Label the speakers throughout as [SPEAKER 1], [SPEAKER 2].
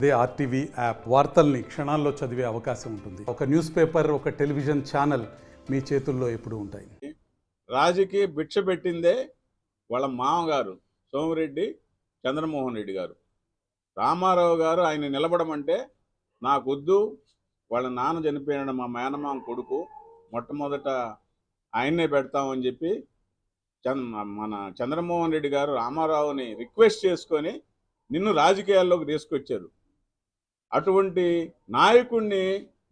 [SPEAKER 1] అదే RTV app వార్తల్ని క్షణాల్లో చదివే అవకాశం ఉంటుంది. ఒక న్యూస్ పేపర్, ఒక టెలివిజన్ ఛానల్ మీ చేతుల్లో ఎప్పుడూ ఉంటాయి.
[SPEAKER 2] రాజుకి భిక్ష పెట్టిందే వాళ్ళ మామగారు సోమిరెడ్డి చంద్రమోహన్ రెడ్డి గారు. రామారావు గారు ఆయన నిలబడమంటే నాకొద్దు, వాళ్ళ నాన్న చనిపోయిన మా మేనమామ కొడుకు, మొట్టమొదట ఆయన్నే పెడతామని చెప్పి మన చంద్రమోహన్ రెడ్డి గారు రామారావుని రిక్వెస్ట్ చేసుకొని నిన్ను రాజకీయాల్లోకి తీసుకొచ్చారు. అటువంటి నాయకుడిని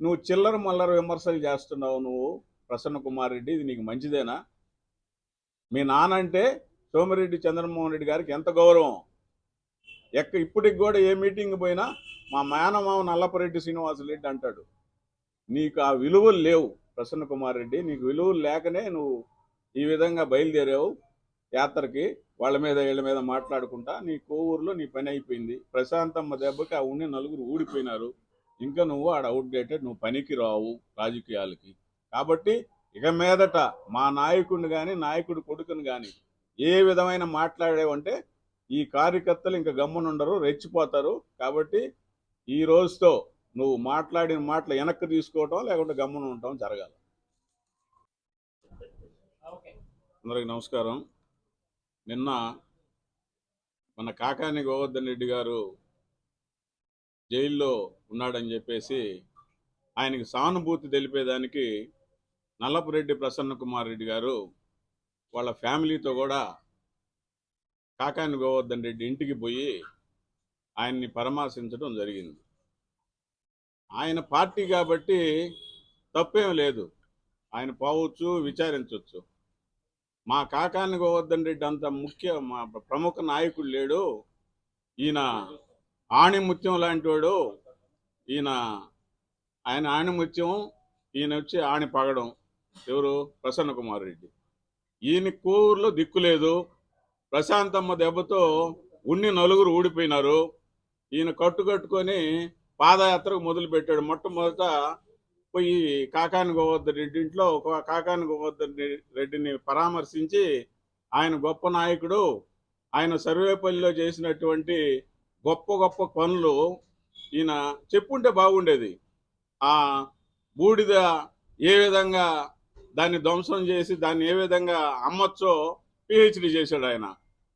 [SPEAKER 2] నువ్వు చిల్లర మల్లర విమర్శలు చేస్తున్నావు. నువ్వు ప్రసన్న కుమార్ రెడ్డి, ఇది నీకు మంచిదేనా? మీ నాన్న అంటే సోమిరెడ్డి చంద్రమోహన్ రెడ్డి గారికి ఎంత గౌరవం. ఇప్పటికి కూడా ఏ మీటింగ్ పోయినా మా మేనమామ నల్లపరెడ్డి శ్రీనివాసరెడ్డి అంటాడు. నీకు ఆ విలువలు లేవు ప్రసన్న కుమార్ రెడ్డి. నీకు విలువలు లేకనే నువ్వు ఈ విధంగా బయలుదేరావు యాత్రకి. వాళ్ళ మీద వీళ్ళ మీద మాట్లాడుకుంటా నీ కోవూరులో నీ పని అయిపోయింది. ప్రశాంతమ్మ దెబ్బకి ఆ ఉండి నలుగురు ఊడిపోయినారు. ఇంకా నువ్వు ఆడ అవుట్డేటెడ్, నువ్వు పనికి రావు రాజకీయాలకి. కాబట్టి ఇక మీదట మా నాయకుడిని కానీ నాయకుడి కొడుకుని కానీ ఏ విధమైన మాట్లాడేవంటే ఈ కార్యకర్తలు ఇంకా గమ్మునుండరు, రెచ్చిపోతారు. కాబట్టి ఈ రోజుతో నువ్వు మాట్లాడిన మాటలు వెనక్కి తీసుకోవటం, లేకుంటే గమ్మున ఉండటం జరగాలి. అందరికి నమస్కారం. నిన్న మన కాకాని గోవర్ధన్ రెడ్డి గారు జైల్లో ఉన్నాడని చెప్పేసి ఆయనకి సానుభూతి తెలిపేదానికి నల్లపురెడ్డి ప్రసన్న కుమార్ రెడ్డి గారు వాళ్ళ ఫ్యామిలీతో కూడా కాకాని గోవర్ధన్ రెడ్డి ఇంటికి పోయి ఆయన్ని పరామర్శించడం జరిగింది. ఆయన పార్టీ కాబట్టి తప్పేం లేదు, ఆయన పోవచ్చు, విచారించవచ్చు. మా కాకాని గోవర్ధన్ రెడ్డి అంత మా ప్రముఖ నాయకుడు లేడు. ఈయన ఆణిముత్యం లాంటి వాడు. ఆయన ఆణిముత్యం, ఈయన వచ్చి ఆణి పగడం. ఎవరు? ప్రసన్న కుమార్ రెడ్డి. ఈయన కోవూరులో దిక్కులేదు. ప్రశాంతమ్మ దెబ్బతో ఉన్ని నలుగురు ఊడిపోయినారు. ఈయన కట్టుకొని పాదయాత్రకు మొదలుపెట్టాడు. మొట్టమొదట పోయి కాకాని గోవర్ధన్ రెడ్డి ఇంట్లో కాకాని గోవర్ధన్ రెడ్డిని పరామర్శించి ఆయన గొప్ప నాయకుడు, ఆయన సర్వేపల్లిలో చేసినటువంటి గొప్ప గొప్ప పనులు ఈయన చెప్పుంటే బాగుండేది. ఆ బూడిద ఏ విధంగా దాన్ని ధ్వంసం చేసి దాన్ని ఏ విధంగా అమ్మచ్చో పిహెచ్డి చేశాడు ఆయన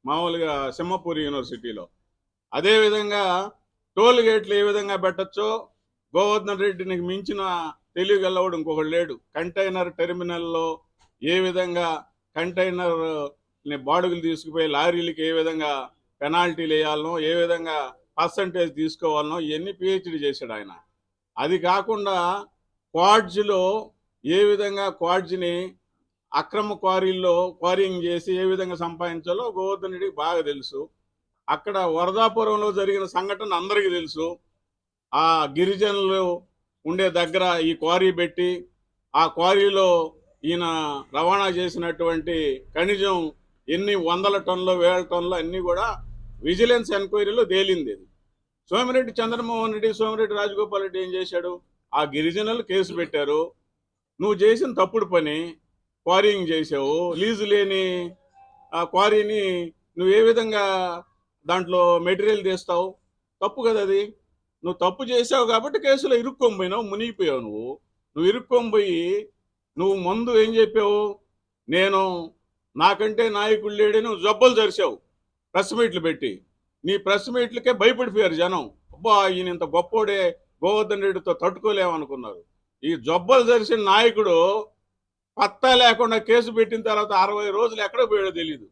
[SPEAKER 2] మామూలుగా సింహపూర్ యూనివర్సిటీలో. అదేవిధంగా టోల్ గేట్లు ఏ విధంగా పెట్టచ్చో గోవర్ధన్ రెడ్డిని మించిన తెలియగలవాడు ఇంకొకడు లేడు. కంటైనర్ టెర్మినల్లో ఏ విధంగా కంటైనర్ని బాడుగులు తీసుకుపోయి లారీలకి ఏ విధంగా పెనాల్టీలు వేయాలనో, ఏ విధంగా పర్సంటేజ్ తీసుకోవాలనో ఇవన్నీ పిహెచ్డి చేశాడు ఆయన. అది కాకుండా క్వాడ్జ్లో ఏ విధంగా క్వాడ్జ్ని అక్రమ క్వారీల్లో క్వారీయింగ్ చేసి ఏ విధంగా సంపాదించాలో గోవర్ధన్ రెడ్డికి బాగా తెలుసు. అక్కడ వరదాపురంలో జరిగిన సంఘటన అందరికీ తెలుసు. ఆ గిరిజనులు ఉండే దగ్గర ఈ క్వారీ పెట్టి ఆ క్వారీలో ఈయన రవాణా చేసినటువంటి ఖనిజం ఎన్ని వందల టన్నులు, వేల టన్నులు అన్నీ కూడా విజిలెన్స్ ఎంక్వైరీలో తేలింది. సోమిరెడ్డి చంద్రమోహన్ రెడ్డి, సోమిరెడ్డి రాజగోపాల్ రెడ్డి ఏం చేశాడు? ఆ గిరిజనులు కేసు పెట్టారు. నువ్వు చేసిన తప్పుడు పని, క్వారీయింగ్ చేసావు. లీజు లేని ఆ క్వారీని నువ్వు ఏ విధంగా దాంట్లో మెటీరియల్ తీస్తావు? తప్పు కదా అది. నువ్వు తప్పు చేసావు కాబట్టి కేసులో ఇరుక్కొని పోయినావు, మునిగిపోయావు. నువ్వు ఇరుక్కొని పోయి నువ్వు ముందు ఏం చెప్పావు? నాకంటే నాయకుడు లేడని నువ్వు జబ్బలు జరిచావు ప్రెస్ మీట్లు పెట్టి. నీ ప్రెస్ మీట్లకే భయపడిపోయారు జనం. అబ్బా, ఈయన ఇంత గొప్పోడే, గోవర్ధన్ రెడ్డితో తట్టుకోలేమనుకున్నారు. ఈ జబ్బలు జరిసిన నాయకుడు పత్తా లేకుండా కేసు పెట్టిన తర్వాత 60 రోజులు ఎక్కడ పోయాడో తెలీదు.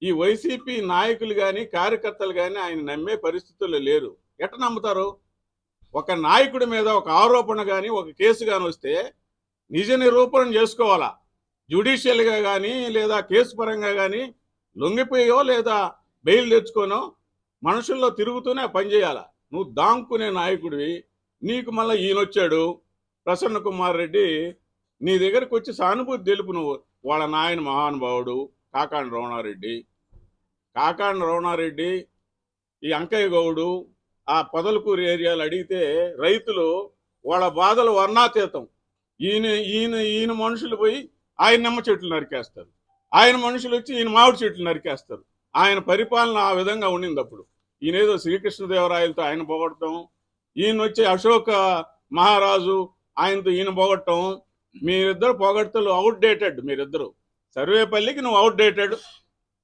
[SPEAKER 2] ఈ వైసీపీ నాయకులు కానీ కార్యకర్తలు కానీ ఆయన నమ్మే పరిస్థితుల్లో లేరు. ఎట్ట నమ్ముతారు? ఒక నాయకుడి మీద ఒక ఆరోపణ కానీ ఒక కేసు కానీ వస్తే నిజ నిరూపణ చేసుకోవాలా. జ్యుడిషియల్గా కానీ లేదా కేసు పరంగా కానీ లొంగిపోయో లేదా బెయిల్ తెచ్చుకోనో మనుషుల్లో తిరుగుతూనే పనిచేయాలా. నువ్వు దాంకునే నాయకుడివి. నీకు మళ్ళీ ఈయనొచ్చాడు ప్రసన్న కుమార్ రెడ్డి, నీ దగ్గరకు వచ్చి సానుభూతి తెలుపు. నువ్వు వాళ్ళ నాయన మహానుభావుడు కాకాని రమణారెడ్డి, ఈ అంకయ్య గౌడు, ఆ పొదలకూరు ఏరియాలు అడిగితే రైతులు వాళ్ళ బాధలు వర్ణాతీతం. ఈయన మనుషులు పోయి ఆయన నిమ్మ చెట్లు నరికేస్తారు, ఆయన మనుషులు వచ్చి ఈయన మామిడి చెట్లు నరికేస్తారు. ఆయన పరిపాలన ఆ విధంగా ఉండింది. అప్పుడు ఈయనేదో శ్రీకృష్ణదేవరాయలతో ఆయన పొగడటం, ఈయన వచ్చి అశోక మహారాజు ఆయనతో ఈయన పొగడటం, మీరిద్దరు పొగడ్తలు అవుట్ డేటెడ్. మీరిద్దరు సర్వేపల్లికి నువ్వు అవుట్ డేటెడ్,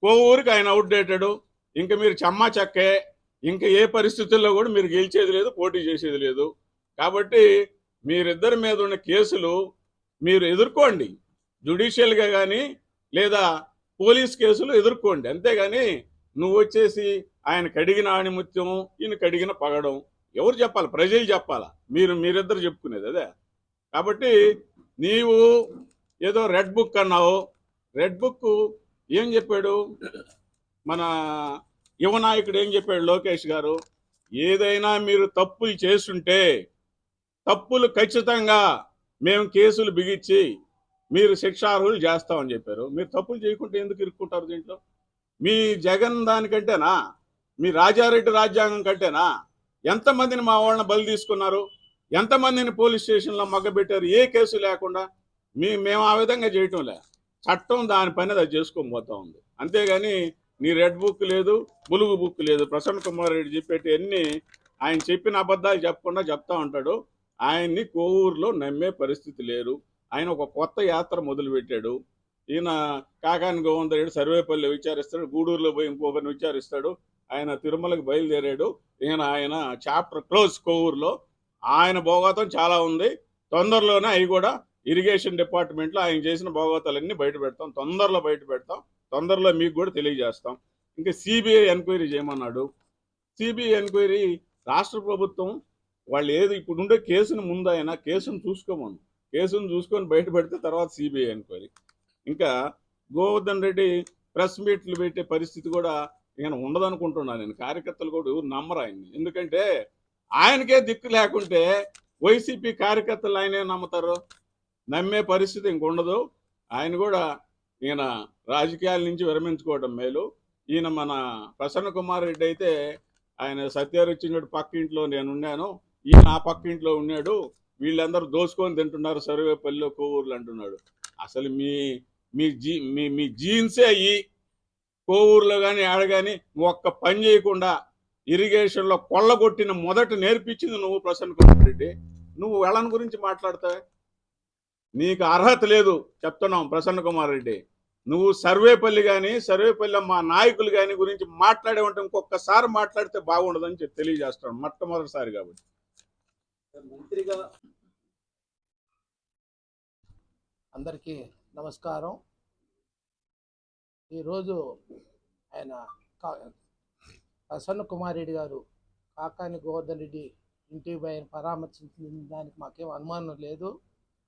[SPEAKER 2] కోవూరికి ఆయన అవుట్ డేటెడ్. ఇంకా మీరు చెమ్మా చెక్కే. ఇంకా ఏ పరిస్థితుల్లో కూడా మీరు గెలిచేది లేదు, పోటీ చేసేది లేదు. కాబట్టి మీరిద్దరి మీద ఉన్న కేసులు మీరు ఎదుర్కోండి, జ్యుడిషియల్గా కానీ లేదా పోలీస్ కేసులు ఎదుర్కోండి. అంతేగాని నువ్వు వచ్చేసి ఆయన కడిగిన ఆణిముత్యం, ఈయన కడిగిన పగడం ఎవరు చెప్పాలి? ప్రజలు చెప్పాలా? మీరిద్దరు చెప్పుకునేది అదే. కాబట్టి నీవు ఏదో రెడ్ బుక్ అన్నావు. రెడ్ బుక్ ఏం చెప్పాడు మన యువ నాయకుడు? ఏం చెప్పాడు లోకేష్ గారు? ఏదైనా మీరు తప్పులు చేస్తుంటే తప్పులు ఖచ్చితంగా మేము కేసులు బిగించి మీరు శిక్షార్హులు చేస్తామని చెప్పారు. మీరు తప్పులు చేయకుంటే ఎందుకు ఇరుక్కుంటారు దీంట్లో? మీ జగన్ దానికంటేనా, మీ రాజారెడ్డి రాజ్యాంగం కంటేనా? ఎంతమందిని మా వాళ్ళని బలి తీసుకున్నారు, ఎంతమందిని పోలీస్ స్టేషన్లో మగ్గబెట్టారు ఏ కేసు లేకుండా? మేము ఆ విధంగా చేయటం లే. చట్టం దాని పని అది చేసుకొని పోతా ఉంది. అంతేగాని నీ రెడ్ బుక్ లేదు, బులుగు బుక్ లేదు. ప్రసన్న కుమార్ రెడ్డి చెప్పేటి అన్ని ఆయన చెప్పిన అబద్ధాలు చెప్పకుండా చెప్తా ఉంటాడు. ఆయన్ని కోవూరులో నమ్మే పరిస్థితి లేరు. ఆయన ఒక కొత్త యాత్ర మొదలుపెట్టాడు. ఈయన కాకాని గోవింద్ రెడ్డి సర్వేపల్లి విచారిస్తాడు, గూడూరులో పోయి ఇంకొకరిని విచారిస్తాడు. ఆయన తిరుమలకి బయలుదేరాడు. ఆయన చాప్టర్ క్లోజ్ కోవూరులో. ఆయన భోగోతం చాలా ఉంది. తొందరలోనే అవి కూడా ఇరిగేషన్ డిపార్ట్మెంట్లో ఆయన చేసిన భోగోతాలన్నీ బయట పెడతాం, తొందరలో బయట పెడతాం, తొందరలో మీకు కూడా తెలియజేస్తాం. ఇంకా సిబిఐ ఎంక్వైరీ చేయమన్నాడు. సిబిఐ ఎంక్వైరీ రాష్ట్ర ప్రభుత్వం వాళ్ళు ఏది ఇప్పుడు ఉండే కేసును ముందు ఆయన కేసును చూసుకోమను, కేసును చూసుకొని బయట పెడితే తర్వాత సిబిఐ ఎంక్వైరీ. ఇంకా గోవర్ధన్ రెడ్డి ప్రెస్ మీట్లు పెట్టే పరిస్థితి కూడా నేను ఉండదనుకుంటున్నాను. నేను కార్యకర్తలు కూడా ఎవరు నమ్మరు ఆయన్ని. ఎందుకంటే ఆయనకే దిక్కు లేకుంటే వైసీపీ కార్యకర్తలు ఆయనే నమ్ముతారు. నమ్మే పరిస్థితి ఇంకొండదు. ఆయన కూడా ఈయన రాజకీయాల నుంచి విరమించుకోవడం మేలు. ఈయన మన ప్రసన్న కుమార్ రెడ్డి అయితే ఆయన సత్యారుచినుడు పక్క ఇంట్లో నేను ఉన్నాను, ఈయన ఆ పక్క ఇంట్లో ఉన్నాడు, వీళ్ళందరూ దోసుకొని తింటున్నారు సర్వేపల్లిలో కోవూరులు అంటున్నాడు. అసలు మీ జీన్సే అయ్యి కోవూరులో కానీ ఆడ కానీ ఒక్క పని చేయకుండా ఇరిగేషన్లో కొల్లగొట్టిన మొదట నేర్పించింది నువ్వు ప్రసన్న కుమార్ రెడ్డి. నువ్వు వెళ్ళని గురించి మాట్లాడతావే? నీకు అర్హత లేదు చెప్తున్నాం ప్రసన్న కుమార్ రెడ్డి. నువ్వు సర్వేపల్లి కానీ సర్వేపల్లి మా నాయకులు కానీ గురించి మాట్లాడే ఉంటే ఇంకొకసారి మాట్లాడితే బాగుండదని చెప్పి తెలియజేస్తాను, మొట్టమొదటిసారి కాబట్టి.
[SPEAKER 3] మంత్రిగా అందరికీ నమస్కారం. ఈరోజు ఆయన ప్రసన్న కుమార్ రెడ్డి గారు కాకాని గోవర్ధన్ రెడ్డి ఇంటికి ఆయన పరామర్శించిన దానికి మాకేం అనుమానం లేదు.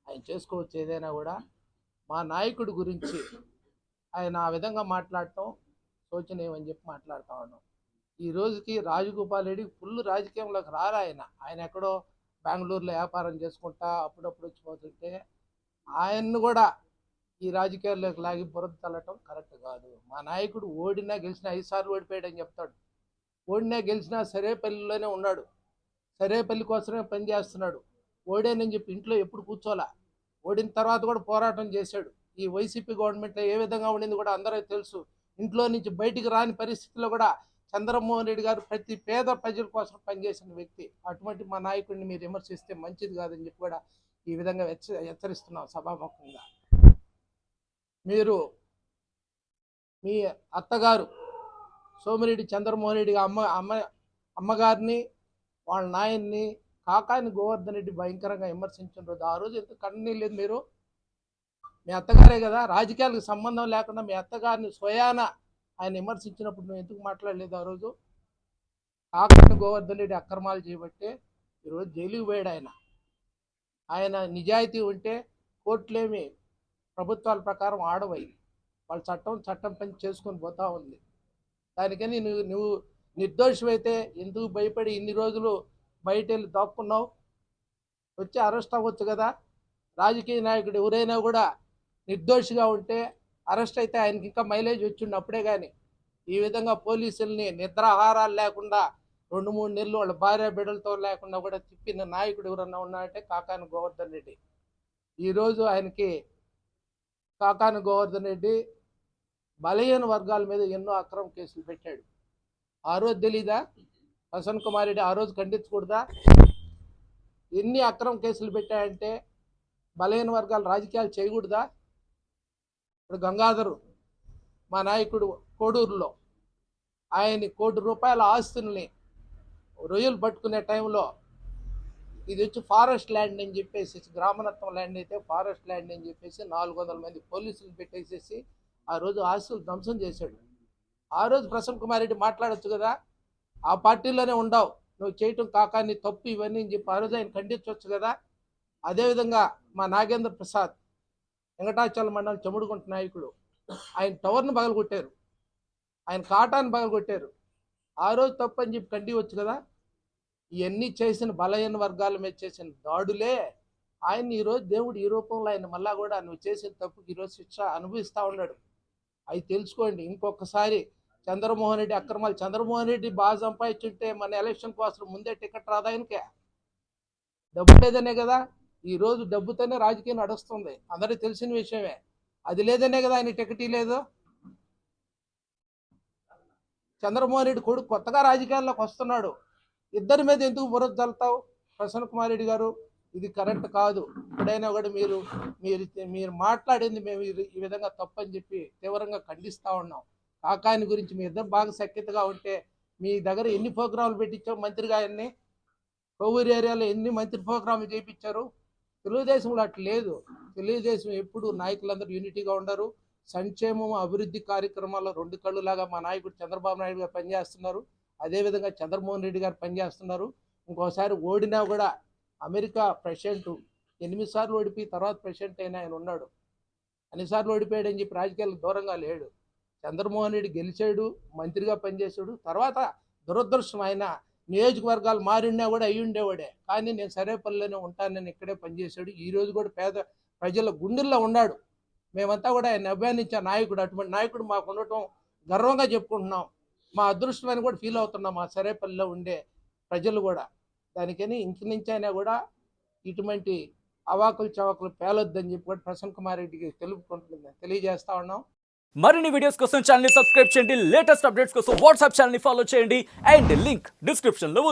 [SPEAKER 3] ఆయన చేసుకోవచ్చు ఏదైనా కూడా. మా నాయకుడి గురించి ఆయన ఆ విధంగా మాట్లాడటం శోచనీయమని చెప్పి మాట్లాడుతూ ఉన్నాం. ఈ రోజుకి రాజగోపాల్ రెడ్డి ఫుల్ రాజకీయంలోకి రారా. ఆయన ఎక్కడో బెంగళూరులో వ్యాపారం చేసుకుంటా అప్పుడప్పుడు వచ్చిపోతుంటే ఆయన్ను కూడా ఈ రాజకీయాల్లోకి లాగి బురద చల్లటం కరెక్ట్ కాదు. మా నాయకుడు ఓడినా గెలిచినా 5 సార్లు ఓడిపోయాడని చెప్తాడు. ఓడినా గెలిచినా సరేపల్లిలోనే ఉన్నాడు, సరేపల్లి కోసమే పనిచేస్తున్నాడు. ఓడేనని చెప్పి ఇంట్లో ఎప్పుడు కూర్చోలా. ఓడిన తర్వాత కూడా పోరాటం చేశాడు. ఈ వైసీపీ గవర్నమెంట్లో ఏ విధంగా ఉండింది కూడా అందరికీ తెలుసు. ఇంట్లో నుంచి బయటికి రాని పరిస్థితుల్లో కూడా చంద్రమోహన్ రెడ్డి గారు ప్రతి పేద ప్రజల కోసం పనిచేసిన వ్యక్తి. అటువంటి మా నాయకుడిని మీరు విమర్శిస్తే మంచిది కాదని చెప్పి కూడా ఈ విధంగా హెచ్చరిస్తున్నాం సభాముఖంగా. మీరు మీ అత్తగారు సోమిరెడ్డి చంద్రమోహన్ రెడ్డి అమ్మగారిని వాళ్ళ నాయన్ని కాకాని గోవర్ధన్ రెడ్డి భయంకరంగా విమర్శించిన రోజు ఆ రోజు ఎంత కన్నీళ్ళు లేదు? మీరు మీ అత్తగారే కదా, రాజకీయాలకు సంబంధం లేకుండా మీ అత్తగారిని స్వయాన ఆయన విమర్శించినప్పుడు నువ్వు ఎందుకు మాట్లాడలేదు ఆ రోజు? కాకాని గోవర్ధన్ రెడ్డి అక్రమాలు చేయబట్టే ఈరోజు జైలుకి పోయాడు. ఆయన నిజాయితీ ఉంటే కోర్టులేమి ప్రభుత్వాల ప్రకారం ఆడవై వాళ్ళ చట్టం పని చేసుకొని పోతా ఉంది. దానికని నువ్వు నిర్దోషమైతే ఎందుకు భయపడి ఇన్ని రోజులు బయట వెళ్ళి దాక్కున్నావు? వచ్చి అరెస్ట్ అవ్వచ్చు కదా. రాజకీయ నాయకుడు ఎవరైనా కూడా నిర్దోషిగా ఉంటే అరెస్ట్ అయితే ఆయనకి ఇంకా మైలేజ్ వచ్చిండు అప్పుడే. కానీ ఈ విధంగా పోలీసుల్ని నిద్రాహారాలు లేకుండా 2-3 నెలలు వాళ్ళ భార్య బిడ్డలతో లేకుండా కూడా తిప్పిన నాయకుడు ఎవరన్నా ఉన్నారంటే కాకాని గోవర్ధన్ రెడ్డి. ఈరోజు ఆయనకి కాకాని గోవర్ధన్ రెడ్డి బలహీన వర్గాల మీద ఎన్నో అక్రమ కేసులు పెట్టాడు. ఆ రోజు తెలీదా? ప్రసన్న కుమార్ రెడ్డి ఆ రోజు ఖండించకూడదా? ఎన్ని అక్రమ కేసులు పెట్టాయంటే బలహీన వర్గాలు రాజకీయాలు చేయకూడదా? ఇప్పుడు గంగాధరు మా నాయకుడు కోడూరులో ఆయన ₹1 కోటి ఆస్తుల్ని రొయ్యలు పట్టుకునే టైంలో ఇది వచ్చి ఫారెస్ట్ ల్యాండ్ అని చెప్పేసి, గ్రామరత్నం ల్యాండ్ అయితే ఫారెస్ట్ ల్యాండ్ అని చెప్పేసి 400 మంది పోలీసులు పెట్టేసేసి ఆ రోజు ఆస్తులు ధ్వంసం చేశాడు. ఆ రోజు ప్రసన్న కుమార్ రెడ్డి మాట్లాడొచ్చు కదా, ఆ పార్టీలోనే ఉండవు, నువ్వు చేయటం కాకాని తప్పు ఇవన్నీ అని చెప్పి ఆ రోజు ఆయన ఖండించవచ్చు కదా. అదేవిధంగా మా నాగేంద్ర ప్రసాద్ వెంకటాచల మండలం చెముడుగుంట నాయకుడు, ఆయన టవర్ను పగలగొట్టారు, ఆయన కాటాన్ని పగలగొట్టారు. ఆ రోజు తప్పు అని చెప్పి ఖండించవచ్చు కదా. ఇవన్నీ చేసిన బలహీన వర్గాల మీద చేసిన దాడులే ఆయన ఈరోజు దేవుడు ఈ రూపంలో ఆయన మళ్ళా కూడా నువ్వు చేసిన తప్పుకి ఈరోజు శిక్ష అనుభవిస్తూ ఉన్నాడు. అవి తెలుసుకోండి. ఇంకొకసారి చంద్రమోహన్ రెడ్డి అక్రమాలు, చంద్రమోహన్ రెడ్డి బాగా సంపాదించుంటే మన ఎలక్షన్ కోసం ముందే టికెట్ రాదా ఆయనకే? డబ్బు లేదనే కదా ఈరోజు డబ్బుతోనే రాజకీయం నడుస్తుంది, అందరికీ తెలిసిన విషయమే. అది లేదనే కదా ఆయన టికెట్ లేదు. చంద్రమోహన్ రెడ్డి కొడుకు కొత్తగా రాజకీయాల్లోకి వస్తున్నాడు, ఇద్దరి మీద ఎందుకు బురద జల్లుతావు? ప్రసన్న కుమార్ రెడ్డి గారు, ఇది కరెక్ట్ కాదు. ఎప్పుడైనా కూడా మీరు మాట్లాడింది మేము ఈ విధంగా తప్పని చెప్పి తీవ్రంగా ఖండిస్తూ ఉన్నాం. కాకాని గురించి మీ ఇద్దరు బాగా సఖ్యతగా ఉంటే మీ దగ్గర ఎన్ని ప్రోగ్రాంలు పెట్టించావు మంత్రిగా? అన్ని కోవూరు ఏరియాలో ఎన్ని మంత్రి ప్రోగ్రాంలు చేయించారు? తెలుగుదేశంలో అట్లా లేదు. తెలుగుదేశం ఎప్పుడు నాయకులందరూ యూనిటీగా ఉండరు. సంక్షేమం అభివృద్ధి కార్యక్రమాల్లో 2 కళ్ళులాగా మా నాయకుడు చంద్రబాబు నాయుడు గారు పనిచేస్తున్నారు, అదేవిధంగా చంద్రమోహన్ రెడ్డి గారు పనిచేస్తున్నారు. ఇంకోసారి ఓడినా కూడా అమెరికా ప్రెసిడెంట్ 8 సార్లు ఓడిపోయి తర్వాత ప్రెసిడెంట్ అయినా ఆయన ఉన్నాడు. అన్నిసార్లు ఓడిపోయాడు అని చెప్పి రాజకీయాలకు దూరంగా లేడు. చంద్రమోహన్ రెడ్డి గెలిచాడు, మంత్రిగా పనిచేశాడు. తర్వాత దురదృష్టం ఆయన నియోజకవర్గాలు మారినా కూడా అయ్యి ఉండేవాడే, కానీ నేను సరేపల్లిలోనే ఉంటానని ఇక్కడే పనిచేశాడు. ఈరోజు కూడా పేద ప్రజల గుండెల్లో ఉన్నాడు. మేమంతా కూడా ఆయన అభిమానించే నాయకుడు. అటువంటి నాయకుడు మాకు ఉండటం గర్వంగా చెప్పుకుంటున్నాం. మా అదృష్టమని కూడా ఫీల్ అవుతున్నాం మా సరేపల్లిలో ఉండే ప్రజలు కూడా. దానికని ఇంటి నుంచి అయినా కూడా ఇటువంటి అవాకులు చవాకులు పేలొద్దని చెప్పి కూడా ప్రసన్న కుమార్ రెడ్డికి తెలియజేస్తా ఉన్నాం.
[SPEAKER 4] మరిన్ని వీడియోస్ కోసం ఛానల్ ని సబ్స్క్రైబ్ చేయండి, లేటెస్ట్ అప్డేట్స్ కోసం వాట్సాప్ ఛానల్ ని ఫాలో చేయండి అండ్ లింక్ డిస్క్రిప్షన్ లో ఉంది.